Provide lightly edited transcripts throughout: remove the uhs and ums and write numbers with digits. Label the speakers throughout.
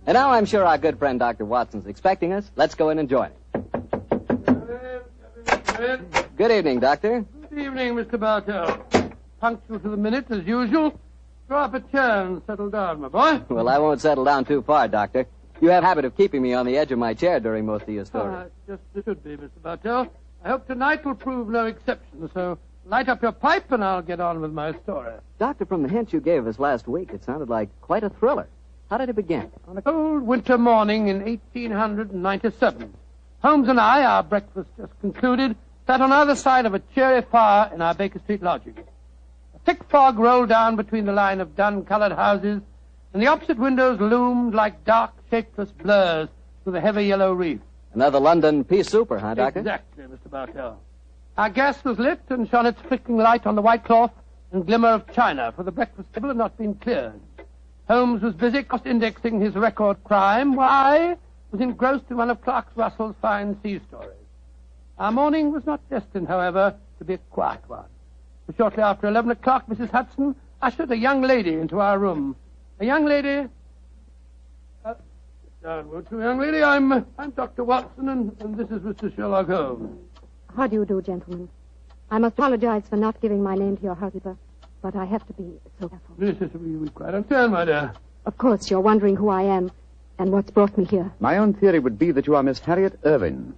Speaker 1: And now I'm sure our good friend Dr. Watson's expecting us. Let's go in and join him. Good evening, Doctor.
Speaker 2: Good evening, Mr. Bartell. Punctual to the minute, as usual. Draw up a chair and settle down, my boy.
Speaker 1: Well, I won't settle down too far, Doctor. You have a habit of keeping me on the edge of my chair during most of your stories.
Speaker 2: Just it should be, Mr. Bartell. I hope tonight will prove no exception, so light up your pipe and I'll get on with my story.
Speaker 1: Doctor, from the hint you gave us last week, it sounded like quite a thriller. How did it begin?
Speaker 2: On a cold winter morning in 1897, Holmes and I, our breakfast just concluded, sat on either side of a cheery fire in our Baker Street lodging. A thick fog rolled down between the line of dun-colored houses, and the opposite windows loomed like dark, shapeless blurs through the heavy yellow reef.
Speaker 1: Another London pea souper, huh, Doctor?
Speaker 2: Exactly, Mr. Bartell. Our gas was lit and shone its flickering light on the white cloth and glimmer of china, for the breakfast table had not been cleared. Holmes was busy cross-indexing his record crime, while I was engrossed in one of Clark Russell's fine sea stories. Our morning was not destined, however, to be a quiet one. For shortly after 11 o'clock, Mrs. Hudson ushered a young lady into our room. A young lady... down, won't you, young lady? I'm Dr. Watson, and this is Mr. Sherlock Holmes.
Speaker 3: How do you do, gentlemen? I must apologize for not giving my name to your housekeeper, but I have to be so careful.
Speaker 2: Yes, we quite understand, my dear.
Speaker 3: Of course, you're wondering who I am and what's brought me here.
Speaker 4: My own theory would be that you are Miss Harriet Irving,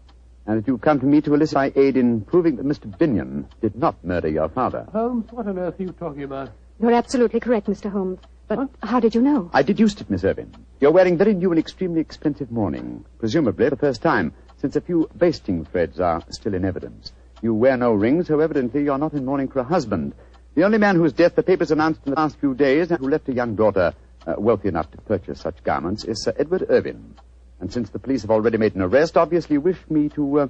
Speaker 4: and that you've come to me to elicit my aid in proving that Mr. Binion did not murder your father.
Speaker 2: Holmes, what on earth are you talking about?
Speaker 3: You're absolutely correct, Mr. Holmes. But how did you know?
Speaker 4: I deduced it, Miss Irving. You're wearing very new and extremely expensive mourning, presumably the first time, since a few basting threads are still in evidence. You wear no ring, so evidently you're not in mourning for a husband. The only man whose death the papers announced in the last few days and who left a young daughter wealthy enough to purchase such garments is Sir Edward Irving. And since the police have already made an arrest, obviously wish me to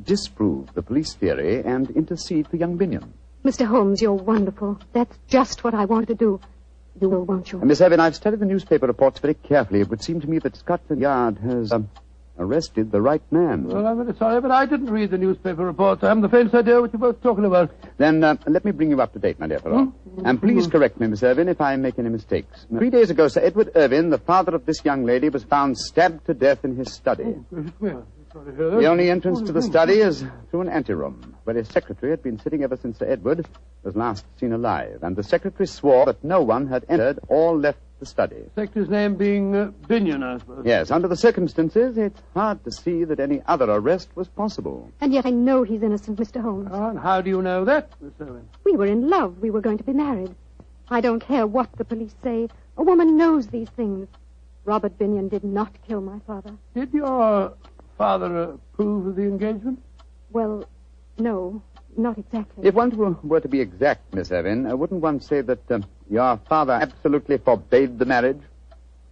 Speaker 4: disprove the police theory and intercede for young Binion.
Speaker 3: Mr. Holmes, you're wonderful. That's just what I wanted to do. You will, won't you?
Speaker 4: Miss Irving, I've studied the newspaper reports very carefully. It would seem to me that Scotland Yard has arrested the right man.
Speaker 2: Well, I'm very sorry, but I didn't read the newspaper reports. I haven't the faintest idea what you're both talking about.
Speaker 4: Then let me bring you up to date, my dear fellow. And please correct me, Miss Irving, if I make any mistakes. 3 days ago, Sir Edward Irving, the father of this young lady, was found stabbed to death in his study.
Speaker 2: Sorry to hear that.
Speaker 4: The only entrance to the study is through an anteroom, where his secretary had been sitting ever since Sir Edward was last seen alive. And the secretary swore that no one had entered or left the study.
Speaker 2: Secretary's name being Binion, I suppose.
Speaker 4: Yes, under the circumstances, it's hard to see that any other arrest was possible.
Speaker 3: And yet I know he's innocent, Mr. Holmes.
Speaker 2: Oh, and how do you know that, Miss Irving?
Speaker 3: We were in love. We were going to be married. I don't care what the police say. A woman knows these things. Robert Binion did not kill my father.
Speaker 2: Did your father approve of the engagement?
Speaker 3: Well, no, not exactly.
Speaker 4: If one were to be exact, Miss Irving, wouldn't one say that your father absolutely forbade the marriage?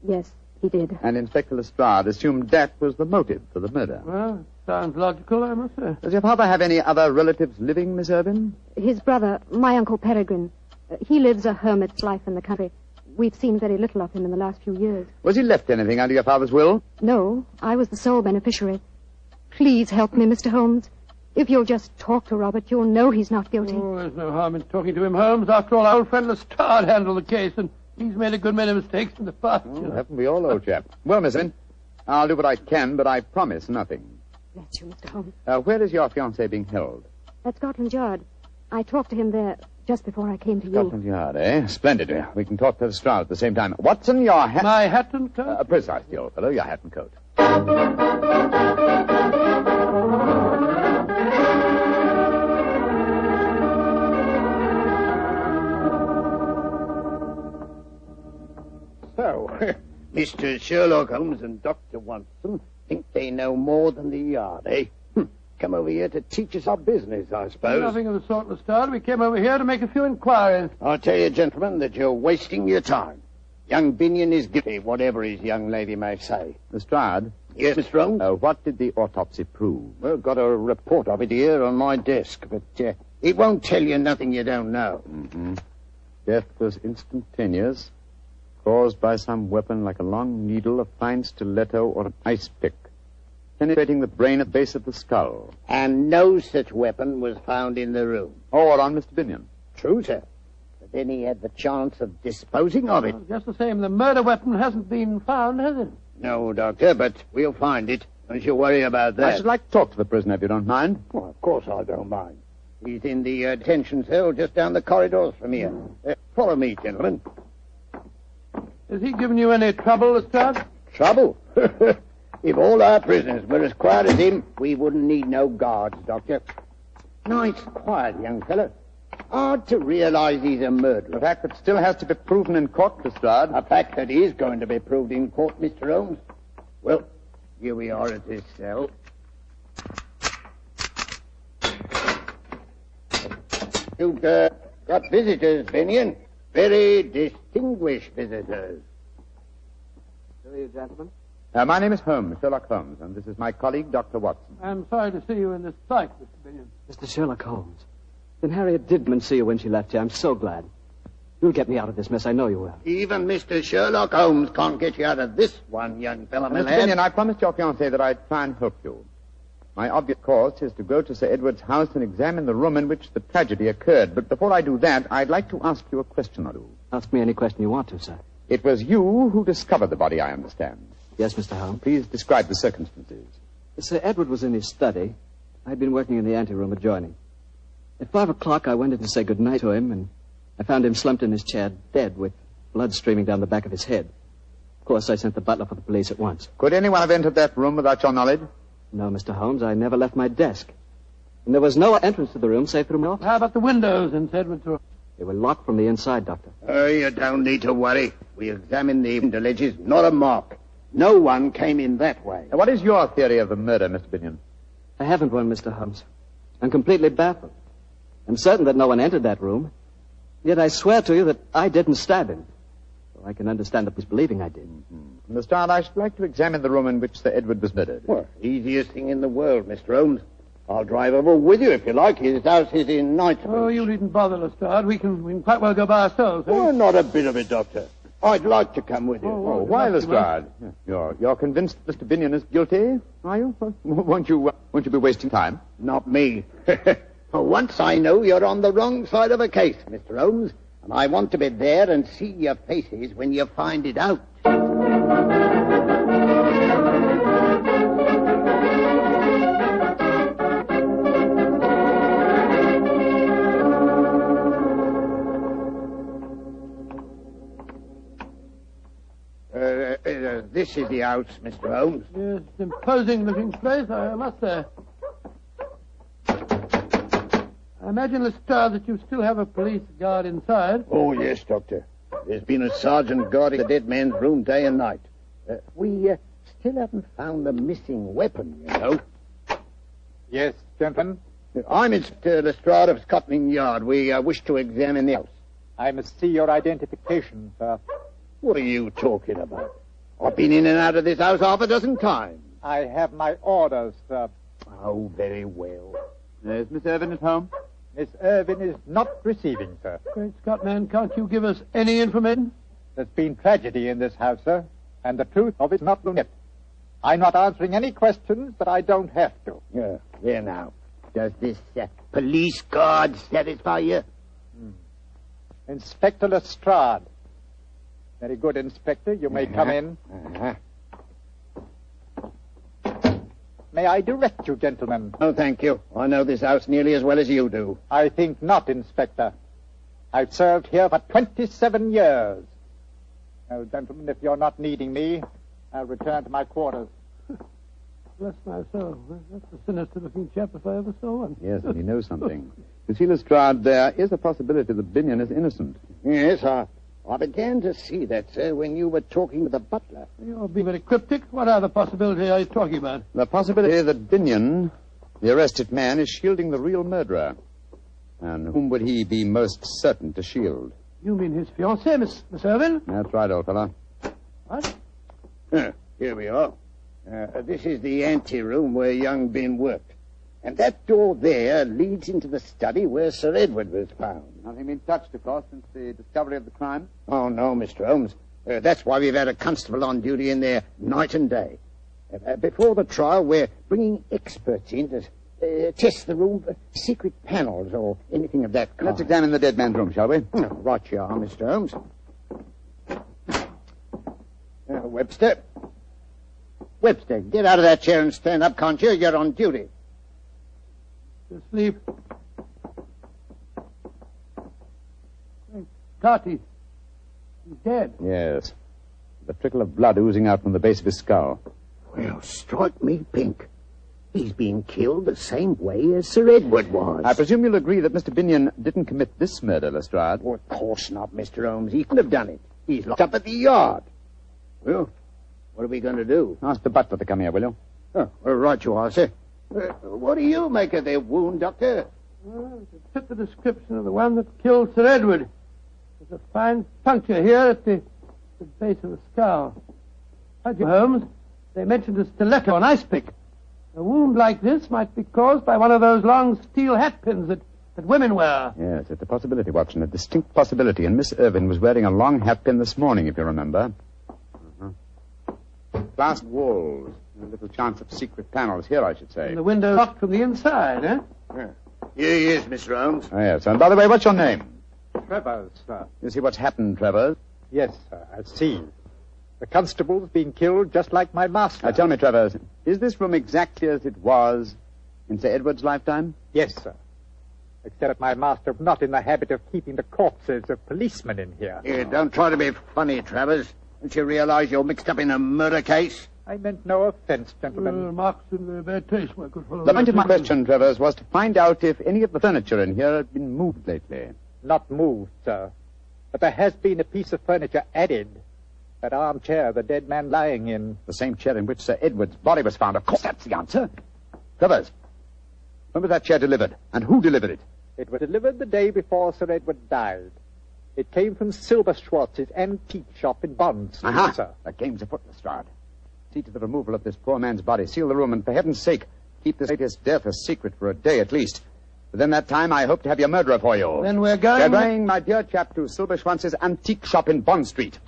Speaker 3: Yes, he did.
Speaker 4: And Inspector Lestrade assumed that was the motive for the murder.
Speaker 2: Well, sounds logical, I must say.
Speaker 4: Does your father have any other relatives living, Miss Irving?
Speaker 3: His brother, my Uncle Peregrine, he lives a hermit's life in the country. We've seen very little of him in the last few years.
Speaker 4: Was he left anything under your father's will?
Speaker 3: No, I was the sole beneficiary. Please help me, Mr. Holmes. If you'll just talk to Robert, you'll know he's not guilty.
Speaker 2: Oh, there's no harm in talking to him, Holmes. After all, our old friend Lestrade handled the case, and he's made a good many mistakes in the past.
Speaker 4: Oh, haven't we all, old chap? Well, Miss Irving, I'll do what I can, but I promise nothing.
Speaker 3: Bless you, Mr. Holmes.
Speaker 4: Where is your fiancé being held?
Speaker 3: At Scotland Yard. I talked to him there just before I came to
Speaker 4: Scotland Yard, eh? Splendid. We can talk to Lestrade at the same time. Watson, your hat...
Speaker 2: My hat and coat?
Speaker 4: Precisely, old fellow, your hat and coat.
Speaker 5: So, Mr. Sherlock Holmes and Dr. Watson think they know more than the Yard, eh? Come over here to teach us our business, I suppose.
Speaker 2: Nothing of the sort, Lestrade. We came over here to make a few inquiries.
Speaker 5: I'll tell you, gentlemen, that you're wasting your time. Young Binion is guilty, whatever his young lady may say.
Speaker 4: Lestrade?
Speaker 5: Yes, Mr. Holmes?
Speaker 4: What did the autopsy prove?
Speaker 5: Well, got a report of it here on my desk, but it won't tell you nothing you don't know.
Speaker 4: Mm-hmm. Death was instantaneous, caused by some weapon like a long needle, a fine stiletto, or an ice pick, penetrating the brain at the base of the skull.
Speaker 5: And no such weapon was found in the room.
Speaker 4: Or on Mr. Binion.
Speaker 5: True, sir. But then he had the chance of disposing of it.
Speaker 2: Well, just the same, the murder weapon hasn't been found, has it?
Speaker 5: No, Doctor, but we'll find it. Don't you worry about that.
Speaker 4: I should like to talk to the prisoner if you don't mind.
Speaker 5: Well, of course I don't mind. He's in the detention cell just down the corridors from here. Follow me, gentlemen.
Speaker 2: Has he given you any trouble, Lestrade?
Speaker 5: Trouble? If all our prisoners were as quiet as him, we wouldn't need no guards, Doctor. Nice, quiet young fellow. Hard to realize he's a murderer.
Speaker 4: A fact that still has to be proven in court, Lestrade.
Speaker 5: A fact that is going to be proved in court, Mr. Holmes. Well, here we are at this cell. You've got visitors, Binion. Very distinguished visitors.
Speaker 1: Who are you, gentlemen?
Speaker 4: My name is Holmes, Sherlock Holmes, and this is my colleague, Dr. Watson.
Speaker 2: I'm sorry to see you in this plight, Mr. Binion.
Speaker 1: Mr. Sherlock Holmes. Then Harriet did see you when she left you. I'm so glad. You'll get me out of this mess. I know you will.
Speaker 5: Even Mr. Sherlock Holmes can't get you out of this one, young fellow, my
Speaker 4: Mr.
Speaker 5: lad.
Speaker 4: Binion, I promised your fiancée that I'd try and help you. My object course is to go to Sir Edward's house and examine the room in which the tragedy occurred. But before I do that, I'd like to ask you a question or two.
Speaker 1: Ask me any question you want to, sir.
Speaker 4: It was you who discovered the body, I understand.
Speaker 1: Yes, Mr. Holmes.
Speaker 4: Please describe the circumstances.
Speaker 1: Sir Edward was in his study. I'd been working in the anteroom adjoining. At 5 o'clock, I went in to say goodnight to him, and I found him slumped in his chair, dead, with blood streaming down the back of his head. Of course, I sent the butler for the police at once.
Speaker 4: Could anyone have entered that room without your knowledge?
Speaker 1: No, Mr. Holmes, I never left my desk. And there was no entrance to the room save through my office.
Speaker 2: How about the windows in Sir Edward's room?
Speaker 1: They were locked from the inside, Doctor.
Speaker 5: Oh, you don't need to worry. We examined the window ledges, not a mark. No one came in that way.
Speaker 4: Now, what is your theory of the murder, Mr. Binion?
Speaker 1: I haven't one, Mr. Holmes. I'm completely baffled. I'm certain that no one entered that room. Yet I swear to you that I didn't stab him. So I can understand the police believing I did.
Speaker 4: Mm-hmm. Lestrade, I should like to examine the room in which Sir Edward was murdered.
Speaker 5: Well, easiest thing in the world, Mr. Holmes. I'll drive over with you if you like. His house is in Knightsbridge.
Speaker 2: Oh, you needn't bother, Lestrade. We can quite well go by ourselves.
Speaker 5: Oh, not a bit of it, Doctor. I'd like to come with you.
Speaker 2: Oh,
Speaker 4: Why, Lestrade? You're convinced Mr. Binion is guilty, are you? Won't you be wasting time?
Speaker 5: Not me. For once I know you're on the wrong side of a case, Mr. Holmes, and I want to be there and see your faces when you find it out. This is the house, Mr. Holmes.
Speaker 2: Yes, imposing-looking place, I must say. I imagine, Lestrade, that you still have a police guard inside.
Speaker 5: Oh, yes, Doctor. There's been a sergeant guarding the dead man's room day and night. We still haven't found the missing weapon, you know.
Speaker 6: Yes, gentlemen.
Speaker 5: I'm Inspector Lestrade of Scotland Yard. We wish to examine the house.
Speaker 6: I must see your identification, sir.
Speaker 5: What are you talking about? I've been in and out of this house half a dozen times.
Speaker 6: I have my orders, sir.
Speaker 5: Oh, very well.
Speaker 4: Is Miss Irvin at home?
Speaker 6: Miss Irvin is not receiving, sir.
Speaker 2: Great Scott, man, can't you give us any information?
Speaker 6: There's been tragedy in this house, sir, and the truth of it's not known yet. I'm not answering any questions that I don't have to.
Speaker 5: There now. Does this police guard satisfy you?
Speaker 6: Inspector Lestrade. Very good, Inspector. You may come in. May I direct you, gentlemen?
Speaker 5: Oh, thank you. I know this house nearly as well as you do.
Speaker 6: I think not, Inspector. I've served here for 27 years. Well, gentlemen, if you're not needing me, I'll return to my quarters.
Speaker 2: Bless my soul. That's a sinister-looking chap if I ever saw one.
Speaker 4: Yes, and he knows something. You see, Lestrade, there is a possibility that Binion is innocent.
Speaker 5: Yes, I began to see that, sir, when you were talking with the butler.
Speaker 2: You're being very cryptic. What other possibility are you talking about?
Speaker 4: The possibility that Binion, the arrested man, is shielding the real murderer. And whom would he be most certain to shield?
Speaker 2: You mean his fiancée, Miss Irvin?
Speaker 4: That's right, old fellow.
Speaker 2: What?
Speaker 5: Here we are. This is the anteroom where young Ben worked. And that door there leads into the study where Sir Edward was found.
Speaker 4: Nothing been touched, of course, since the discovery of the crime?
Speaker 5: Oh, no, Mr. Holmes. That's why we've had a constable on duty in there night and day. Before the trial, we're bringing experts in to test the room for secret panels or anything of that kind.
Speaker 4: Let's examine the dead man's room, shall we?
Speaker 5: Right you are, Mr. Holmes. Webster, Webster, get out of that chair and stand up, can't you? You're on duty.
Speaker 2: Asleep. Carty. He's dead.
Speaker 4: Yes. The trickle of blood oozing out from the base of his skull.
Speaker 5: Well, strike me pink. He's being killed the same way as Sir Edward was.
Speaker 4: I presume you'll agree that Mr. Binion didn't commit this murder, Lestrade.
Speaker 5: Oh, of course not, Mr. Holmes. He couldn't have done it. He's locked up at the yard. Well, what are we going to do?
Speaker 4: Ask the butler to come here, will you?
Speaker 5: Oh, well, right you are, sir. What do you make of their wound, Doctor?
Speaker 2: Well, it fit the description of the one that killed Sir Edward. There's a fine puncture here at the base of the skull. How'd you, Holmes? They mentioned a stiletto, an ice pick. A wound like this might be caused by one of those long steel hat pins that women wear.
Speaker 4: Yes, it's a possibility, Watson, a distinct possibility. And Miss Irvin was wearing a long hat pin this morning, if you remember. Glass walls. A little chance of secret panels here, I should say.
Speaker 2: And the window locked from the inside, eh?
Speaker 5: Yeah. Here he is, Mr. Holmes.
Speaker 4: Oh, yes. And by the way, what's your name?
Speaker 6: Travers, sir.
Speaker 4: You see what's happened, Travers?
Speaker 6: Yes, sir, I see. The constable's been killed just like my master.
Speaker 4: Now, tell me, Travers, is this room exactly as it was in Sir Edward's lifetime?
Speaker 6: Yes, sir. Except my master was not in the habit of keeping the corpses of policemen in here.
Speaker 5: Here, don't try to be funny, Travers. Don't you realize you're mixed up in a murder case?
Speaker 6: I meant no offense, gentlemen.
Speaker 2: Marks in bad taste, my good fellow.
Speaker 4: The point of my question, Travers, was to find out if any of the furniture in here had been moved lately.
Speaker 6: Not moved, sir. But there has been a piece of furniture added. That armchair the dead man lying in.
Speaker 4: The same chair in which Sir Edward's body was found. Of course, that's the answer. Travers, when was that chair delivered? And who delivered it?
Speaker 6: It was delivered the day before Sir Edward died. It came from Silver Schwartz's antique shop in Bond Street, sir.
Speaker 4: That game's afoot, Lestrade. See to the removal of this poor man's body. Seal the room, and for heaven's sake, keep this latest death a secret for a day at least. Within that time, I hope to have your murderer for you.
Speaker 2: Then we're going...
Speaker 4: We're going, my dear chap, to Silver Schwantz's antique shop in Bond Street.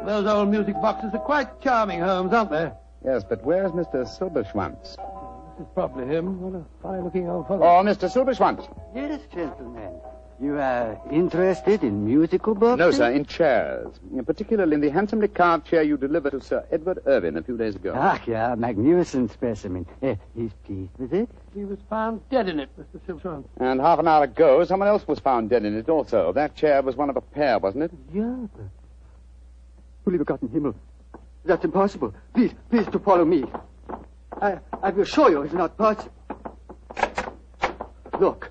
Speaker 2: Those old music boxes are quite charming, Holmes, aren't they?
Speaker 4: Yes, but where's Mr. Silberschwanz?
Speaker 2: This is probably him. What a fine-looking old fellow.
Speaker 4: Oh, Mr. Silberschwanz.
Speaker 7: Yes, gentlemen. You are interested in musical boxes?
Speaker 4: No, sir, in chairs. Particularly in the handsomely carved chair you delivered to Sir Edward Irvin a few days ago.
Speaker 7: Ah, yeah, magnificent specimen. He's pleased with it?
Speaker 2: He was found dead in it, Mr. Silverstone.
Speaker 4: And half an hour ago, someone else was found dead in it also. That chair was one of a pair, wasn't it?
Speaker 7: Yeah, but... Liebe Gott im Himmel. That's impossible. Please to follow me. I will show you it's not possible. Look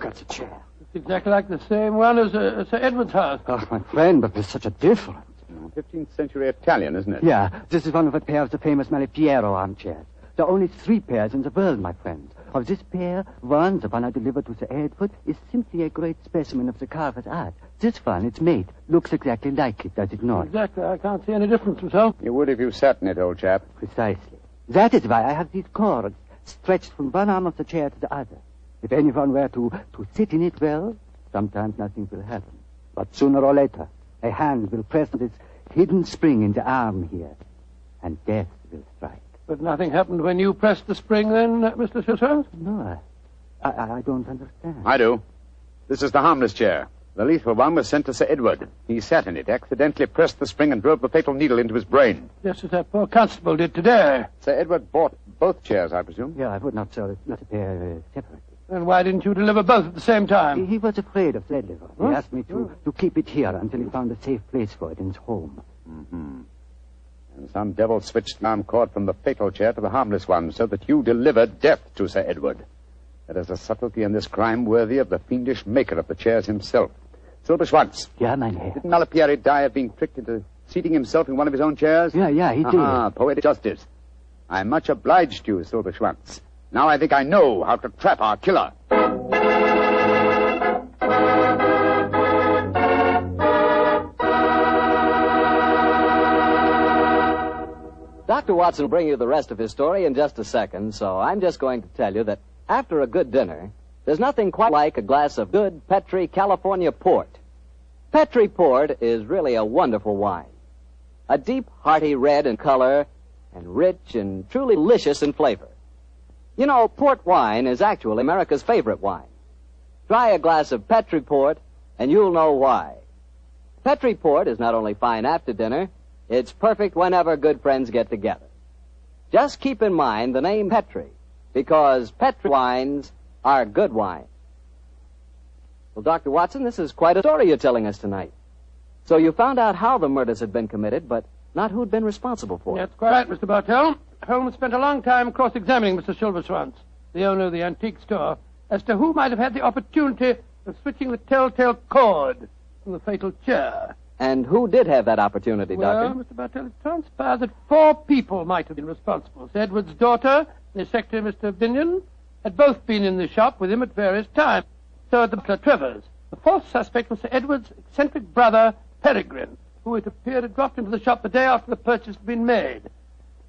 Speaker 7: at the chair.
Speaker 2: It's exactly like the same one as Sir Edward's house.
Speaker 7: Oh, my friend, but there's such a difference.
Speaker 4: 15th century Italian, isn't it?
Speaker 7: Yeah, this is one of a pair of the famous Malipiero armchairs. There are only 3 pairs in the world, my friend. Of this pair, one, the one I delivered to Sir Edward, is simply a great specimen of the carver's art. This one, its mate, looks exactly like it, does it not?
Speaker 2: Exactly. I can't see any difference myself.
Speaker 4: You would if you sat in it, old chap.
Speaker 7: Precisely. That is why I have these cords stretched from one arm of the chair to the other. If anyone were to sit in it well, sometimes nothing will happen. But sooner or later, a hand will press this hidden spring in the arm here, and death will strike.
Speaker 2: But nothing happened when you pressed the spring then, Mr. Silverstone?
Speaker 7: No, I don't understand.
Speaker 4: I do. This is the harmless chair. The lethal one was sent to Sir Edward. He sat in it, accidentally pressed the spring, and drove the fatal needle into his brain.
Speaker 2: Just as that poor constable did today.
Speaker 4: Sir Edward bought both chairs, I presume?
Speaker 7: Yeah, I would not sell it, not a pair separately.
Speaker 2: Then why didn't you deliver both at the same time?
Speaker 7: He was afraid of that liver. He asked me to keep it here until he found a safe place for it in his home.
Speaker 4: Mm-hmm. And some devil switched the arm cord from the fatal chair to the harmless one, so that you delivered death to Sir Edward. There is a subtlety in this crime worthy of the fiendish maker of the chairs himself. Silberschwanz.
Speaker 7: Yeah, mein Herr.
Speaker 4: Didn't Malipieri die of being tricked into seating himself in one of his own chairs?
Speaker 7: Yeah, he did.
Speaker 4: Ah, poetic justice. I'm much obliged to you, Silberschwanz. Now I think I know how to trap our killer.
Speaker 1: Dr. Watson will bring you the rest of his story in just a second, so I'm just going to tell you that after a good dinner, there's nothing quite like a glass of good Petri California port. Petri port is really a wonderful wine. A deep, hearty red in color and rich and truly delicious in flavor.
Speaker 8: You know, port wine is actually America's favorite wine. Try a glass of Petri Port, and you'll know why. Petri Port is not only fine after dinner, it's perfect whenever good friends get together. Just keep in mind the name Petri, because Petri wines are good wine. Well, Dr. Watson, this is quite a story you're telling us tonight. So you found out how the murders had been committed, but not who'd been responsible for it.
Speaker 2: That's quite right, Mr. Bartell. Holmes spent a long time cross-examining Mr. Silverschwanz, the owner of the antique store, as to who might have had the opportunity of switching the telltale cord from the fatal chair.
Speaker 8: And who did have that opportunity,
Speaker 2: Well,
Speaker 8: Doctor?
Speaker 2: Mr. Bartell, it transpires that 4 people might have been responsible. Sir Edward's daughter, the secretary, Mr. Binion, had both been in the shop with him at various times. So had the butler, Travers. The 4th suspect was Sir Edward's eccentric brother, Peregrine, who it appeared had dropped into the shop the day after the purchase had been made.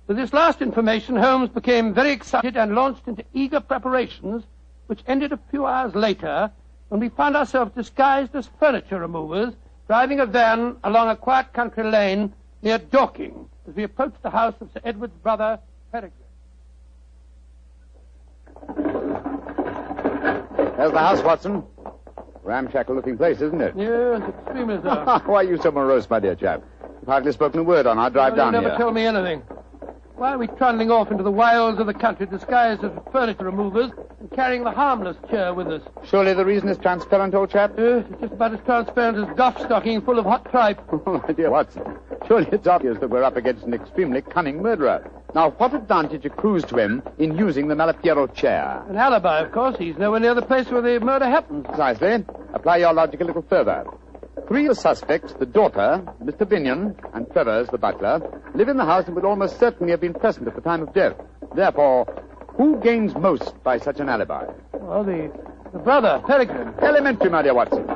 Speaker 2: With this last information, Holmes became very excited and launched into eager preparations, which ended a few hours later when we found ourselves disguised as furniture removers, driving a van along a quiet country lane near Dorking as we approached the house of Sir Edward's brother, Peregrine.
Speaker 4: There's the house, Watson. Ramshackle-looking place, isn't it?
Speaker 2: Yes, extremely so.
Speaker 4: Why are you so morose, my dear chap? You've hardly spoken a word on our drive down
Speaker 2: You
Speaker 4: here.
Speaker 2: never tell me anything. Why are we trundling off into the wilds of the country disguised as furniture removers and carrying the harmless chair with us?
Speaker 4: Surely the reason is transparent, old chap?
Speaker 2: Yes, it's just about as transparent as Gough stocking full of hot tripe.
Speaker 4: Oh, my dear Watson, surely it's obvious that we're up against an extremely cunning murderer. Now, what advantage accrues to him in using the Malapiero chair?
Speaker 2: An alibi, of course. He's nowhere near the place where the murder happened.
Speaker 4: Precisely. Apply your logic a little further. 3 of the suspects, the daughter, Mr. Binion, and Travers, the butler, live in the house and would almost certainly have been present at the time of death. Therefore, who gains most by such an alibi?
Speaker 2: Well, the brother, Peregrine.
Speaker 4: Elementary, my dear Watson.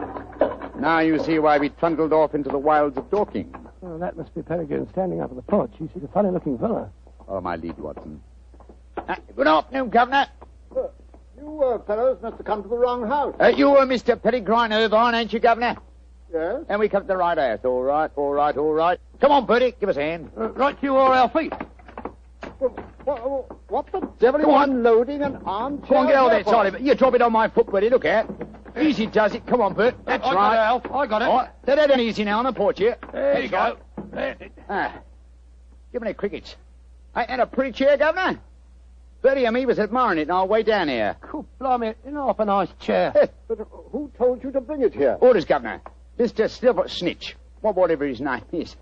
Speaker 4: Now you see why we trundled off into the wilds of Dorking.
Speaker 2: Oh, that must be Peregrine standing up on the porch. He's a funny-looking fellow.
Speaker 4: Follow my lead, Watson.
Speaker 5: Good afternoon, Governor. You fellows must have come to the wrong house. You were Mr. Peregrine Irvine, ain't you, Governor? Yes. And we come to the right house. All right. Come on, Bertie, give us a hand.
Speaker 2: Right to you or our feet.
Speaker 5: What the devil are you unloading an armchair?
Speaker 6: Come on, get over there, Charlie. You drop it on my foot, Bertie. Look out. Easy does it. Come on, Bert. That's
Speaker 2: I
Speaker 6: right.
Speaker 2: got it, Alf. I got it.
Speaker 6: All right. Let that in easy now on the porch here.
Speaker 2: There you go.
Speaker 6: Give me the crickets. Ain't that a pretty chair, Governor? Bertie and me was admiring it on our way down here.
Speaker 2: Cool, blimey, you know, off a nice chair.
Speaker 5: But who told you to bring it here?
Speaker 6: Orders, Governor. Mr. Silver Snitch, whatever his name is,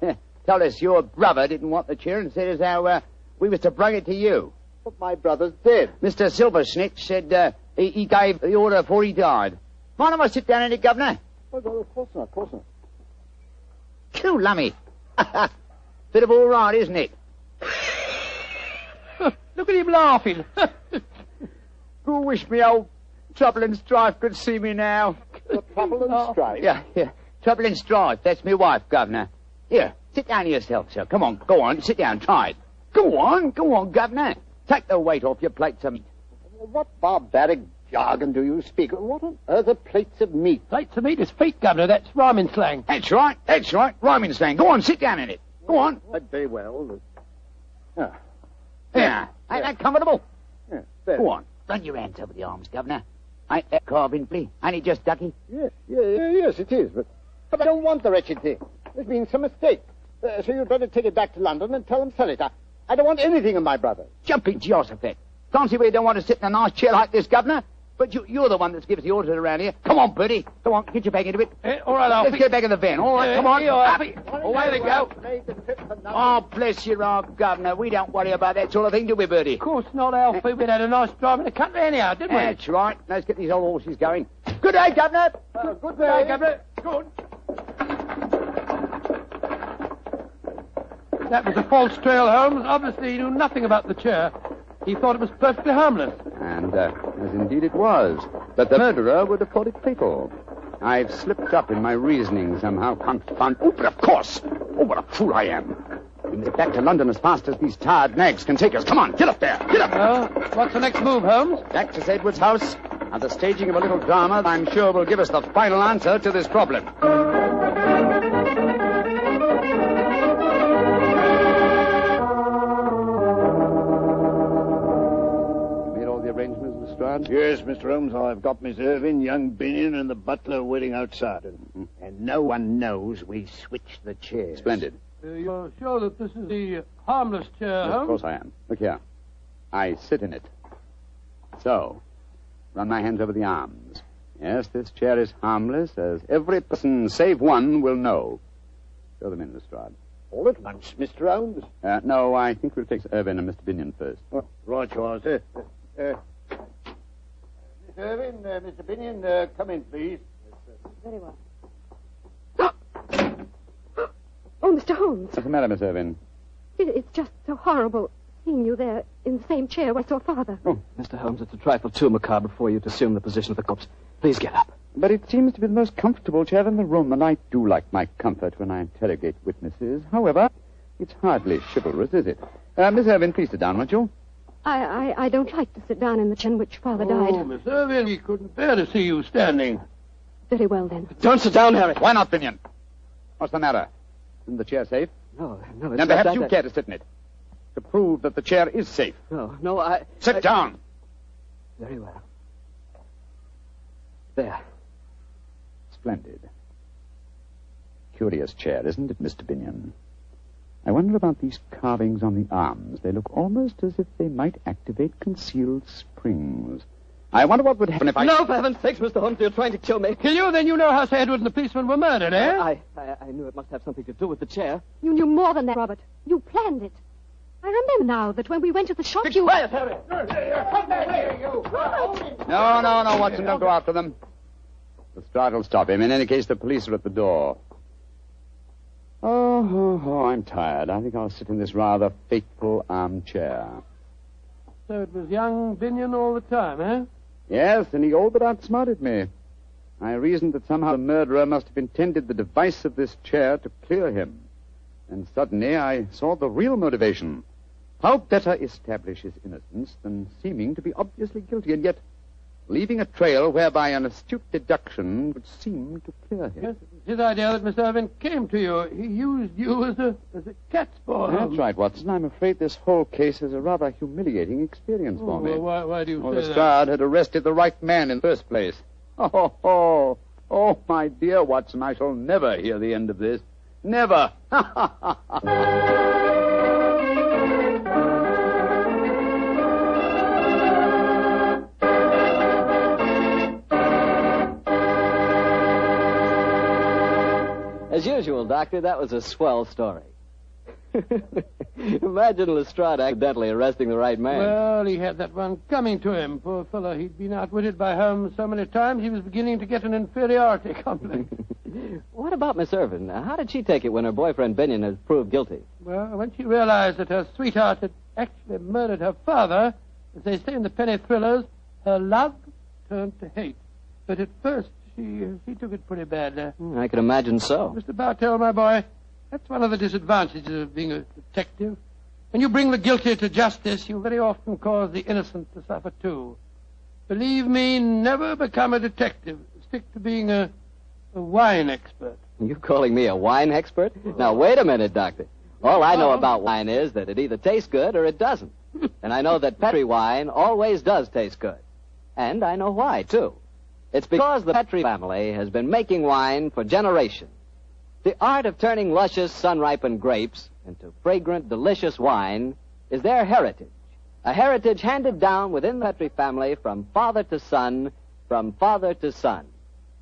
Speaker 6: told us your brother didn't want the chair and said as how we was to bring it to you.
Speaker 5: But my brother's dead.
Speaker 6: Mr. Silver Snitch said he gave the order before he died. Mind if I sit down in it, Governor?
Speaker 5: Oh, no, of course not.
Speaker 6: Cool, lummy. Bit of all right, isn't it?
Speaker 2: Look at him laughing.
Speaker 6: Who wish me old Trouble and Strife could see me now?
Speaker 5: The Trouble and Strife?
Speaker 6: Yeah. Trouble and Strife. That's my wife, Governor. Here, sit down yourself, sir. Come on, go on. Sit down, try it. Go on, Governor. Take the weight off your plates of meat.
Speaker 5: What barbaric jargon do you speak? What on earth are plates of meat?
Speaker 2: Plates of meat is feet, Governor. That's rhyming slang.
Speaker 6: That's right. Rhyming slang. Go on, sit down in it. Go on.
Speaker 5: Very well.
Speaker 6: Yeah. Ain't that comfortable?
Speaker 5: Yeah, very.
Speaker 6: Go on. Run your hands over the arms, Governor. Ain't that carving, please? Ain't it just ducky?
Speaker 5: Yes, it is. But I don't want the wretched thing. There's been some mistake. So you'd better take it back to London and tell them sell it. I don't want anything of my brother.
Speaker 6: Jumping Jehoshaphat. Can't see where you don't want to sit in a nice chair like this, Governor. But you're the one that gives the orders around here. Come on, Bertie. Come on, get your back into it.
Speaker 2: All right, Alfie.
Speaker 6: Let's get back in the van. All right, come on.
Speaker 2: Alfie.
Speaker 6: Away they go. Oh, bless your heart, Governor. We don't worry about that sort of thing, do we, Bertie?
Speaker 2: Of course not, Alfie. We'd had a nice drive in the country anyhow, didn't we?
Speaker 6: That's right. Let's get these old horses going. Good day, Governor.
Speaker 2: Good day, Governor. Good. That was a false trail, Holmes. Obviously, he knew nothing about the chair. He thought it was perfectly harmless.
Speaker 4: And, as indeed it was. But the murderer would have thought it fatal. I've slipped up in my reasoning somehow, confound... Oh, but of course! Oh, what a fool I am! We must get back to London as fast as these tired nags can take us. Come on, get up there! Get up!
Speaker 2: Well, what's the next move, Holmes?
Speaker 4: Back to St. Edward's house, and the staging of a little drama I'm sure will give us the final answer to this problem. arrangements, Lestrade?
Speaker 5: Yes, Mr. Holmes, I've got Miss Irving, young Binion, and the butler waiting outside. And no one knows we switched the chairs.
Speaker 4: Splendid.
Speaker 2: You're sure that this is the harmless chair,
Speaker 4: Yes,
Speaker 2: Holmes?
Speaker 4: of course I am. Look here. I sit in it. So, run my hands over the arms. Yes, this chair is harmless, as every person save one will know. Show them in, Lestrade.
Speaker 5: All at once, Mr. Holmes?
Speaker 4: No, I think we'll take Irvin and Mr. Binion first.
Speaker 5: Oh, right, you are, sir. Miss Irving, Mr. Binion, come in, please.
Speaker 3: Very well. Oh, Mr. Holmes.
Speaker 4: What's the matter, Miss Irvin?
Speaker 3: It's just so horrible seeing you there in the same chair where I saw Father.
Speaker 1: Oh, Mr. Holmes, it's a trifle too macabre for you to assume the position of the corpse. Please get up.
Speaker 4: But it seems to be the most comfortable chair in the room, and I do like my comfort when I interrogate witnesses. However, it's hardly chivalrous, is it? Miss Irvin, please sit down, won't you?
Speaker 3: I don't like to sit down in the chair in which Father died.
Speaker 2: Oh, Miss Irving, we couldn't bear to see you standing.
Speaker 3: Very well, then.
Speaker 1: Don't sit down, Harry.
Speaker 4: Why not, Binion? What's the matter? Isn't the chair safe?
Speaker 1: No, it's
Speaker 4: Then
Speaker 1: not
Speaker 4: perhaps
Speaker 1: that.
Speaker 4: you care to sit in it. To prove that the chair is safe.
Speaker 1: No, I...
Speaker 4: Sit down.
Speaker 1: Very well. There.
Speaker 4: Splendid. Curious chair, isn't it, Mr. Binion? I wonder about these carvings on the arms. They look almost as if they might activate concealed springs. I wonder what would happen if I...
Speaker 1: No, for heaven's sakes, Mr. Holmes, you're trying to kill me.
Speaker 2: Kill you? Then you know how Sir Edward and the policeman were murdered, eh?
Speaker 1: I knew it must have something to do with the chair.
Speaker 3: You knew more than that, Robert. You planned it. I remember now that when we went to the shop, you...
Speaker 1: Quiet, Harry.
Speaker 4: No, Watson, don't go after them. Lestrade will stop him. In any case, the police are at the door. Oh, I'm tired. I think I'll sit in this rather fateful armchair.
Speaker 2: So it was young Binion all the time, eh?
Speaker 4: Yes, and he all but outsmarted me. I reasoned that somehow the murderer must have intended the device of this chair to clear him. And suddenly I saw the real motivation. How better establish his innocence than seeming to be obviously guilty, and yet leaving a trail whereby an astute deduction would seem to clear him.
Speaker 2: Yes, it was his idea that Miss Irving came to you. He used you as a cat's paw.
Speaker 4: That's right, Watson. I'm afraid this whole case is a rather humiliating experience for me.
Speaker 2: Well, why do you say that?
Speaker 4: Lestrade had arrested the right man in the first place. Oh, my dear Watson, I shall never hear the end of this. Never.
Speaker 8: As usual, Doctor, that was a swell story. Imagine Lestrade accidentally arresting the right man.
Speaker 2: Well, he had that one coming to him. Poor fellow, he'd been outwitted by Holmes so many times he was beginning to get an inferiority complex.
Speaker 8: What about Miss Irvin? How did she take it when her boyfriend Binion had proved guilty?
Speaker 2: Well, when she realized that her sweetheart had actually murdered her father, as they say in the penny thrillers, her love turned to hate. But at first, she took it pretty badly.
Speaker 8: I can imagine so.
Speaker 2: Mr. Bartell, my boy, that's one of the disadvantages of being a detective. When you bring the guilty to justice, you very often cause the innocent to suffer too. Believe me, never become a detective. Stick to being a wine expert.
Speaker 8: You calling me a wine expert? Now, wait a minute, Doctor. All I know about wine is that it either tastes good or it doesn't. And I know that Petri wine always does taste good. And I know why, too. It's because the Petri family has been making wine for generations. The art of turning luscious, sun-ripened grapes into fragrant, delicious wine is their heritage. A heritage handed down within the Petri family from father to son, from father to son.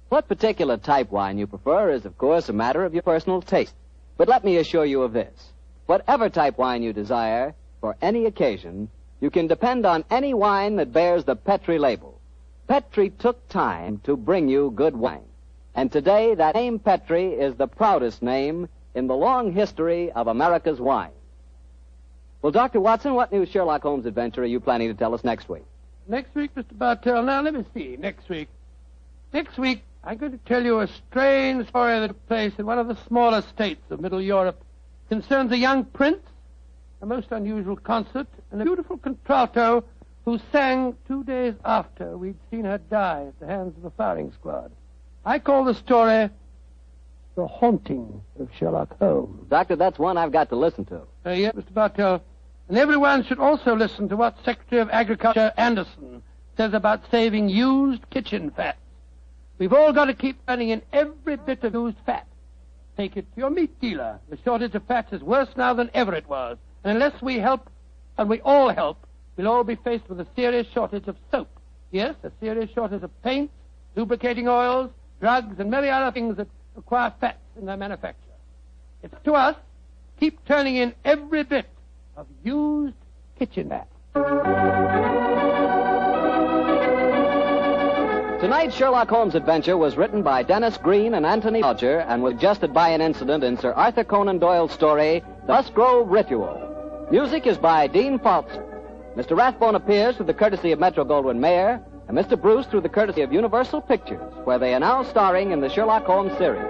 Speaker 8: What particular type wine you prefer is, of course, a matter of your personal taste. But let me assure you of this. Whatever type wine you desire, for any occasion, you can depend on any wine that bears the Petri label. Petri took time to bring you good wine. And today, that name Petri is the proudest name in the long history of America's wine. Well, Dr. Watson, what new Sherlock Holmes adventure are you planning to tell us next week?
Speaker 2: Next week, Mr. Bartell, now let me see. Next week, I'm going to tell you a strange story that took place in one of the smaller states of Middle Europe. It concerns a young prince, a most unusual concert, and a beautiful contralto who sang 2 days after we'd seen her die at the hands of a firing squad. I call the story The Haunting of Sherlock Holmes.
Speaker 8: Doctor, that's one I've got to listen to.
Speaker 2: Yes, Mr. Bartell. And everyone should also listen to what Secretary of Agriculture Anderson says about saving used kitchen fats. We've all got to keep turning in every bit of used fat. Take it to your meat dealer. The shortage of fat is worse now than ever it was. And unless we help, and we all help, we'll all be faced with a serious shortage of soap. Yes, a serious shortage of paints, lubricating oils, drugs, and many other things that require fats in their manufacture. It's to us, keep turning in every bit of used kitchen fat.
Speaker 8: Tonight's Sherlock Holmes adventure was written by Dennis Green and Anthony Dodger and was suggested by an incident in Sir Arthur Conan Doyle's story, The Musgrove Ritual. Music is by Dean Faltzer. Mr. Rathbone appears through the courtesy of Metro-Goldwyn-Mayer, and Mr. Bruce through the courtesy of Universal Pictures, where they are now starring in the Sherlock Holmes series.